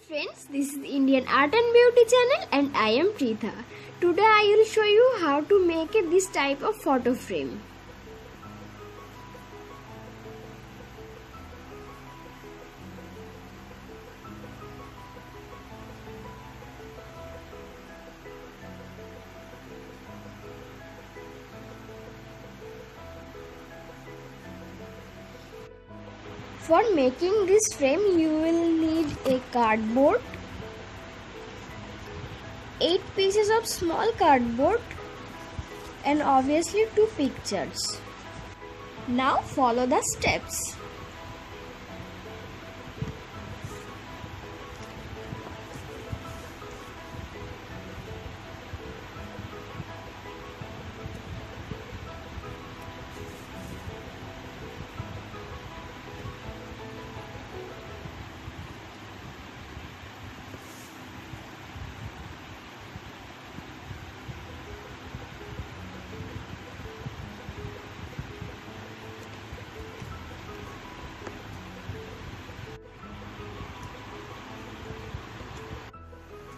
friends, this is Indian Art and Beauty channel and I am Pritha. Today I will show you how to make this type of photo frame. For making this frame, you will need a cardboard, 8 pieces of small cardboard and obviously 2 pictures. Now follow the steps.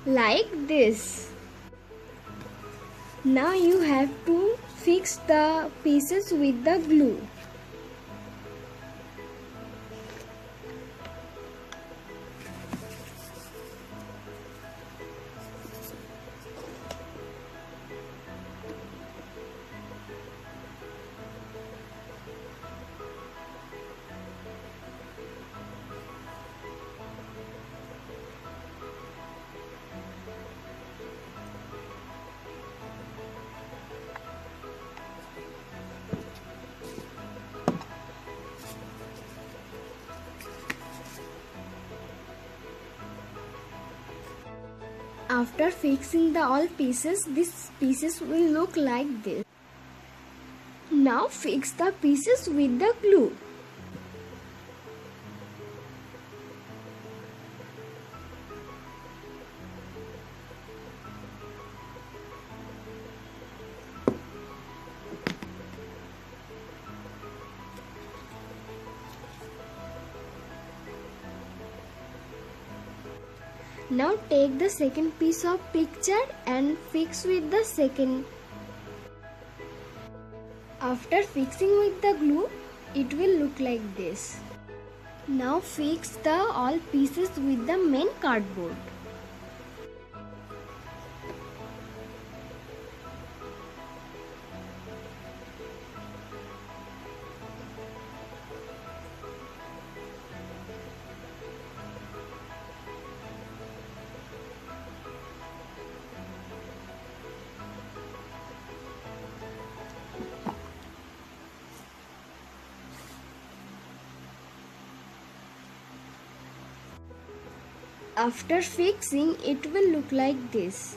Like this. Now you have to fix the pieces with the glue. After fixing the all pieces, these pieces will look like this. Now fix the pieces with the glue. Now take the second piece of picture and fix with the second. After fixing with the glue, it will look like this. Now fix the all pieces with the main cardboard. After fixing, it will look like this.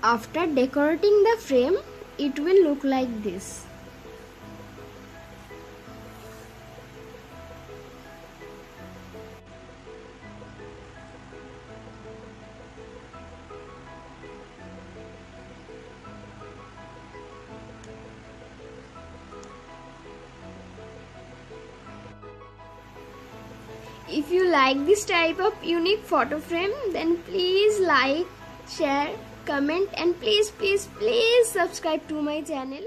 After decorating the frame, it will look like this. If you like this type of unique photo frame, then please like, share, comment and please subscribe to my channel.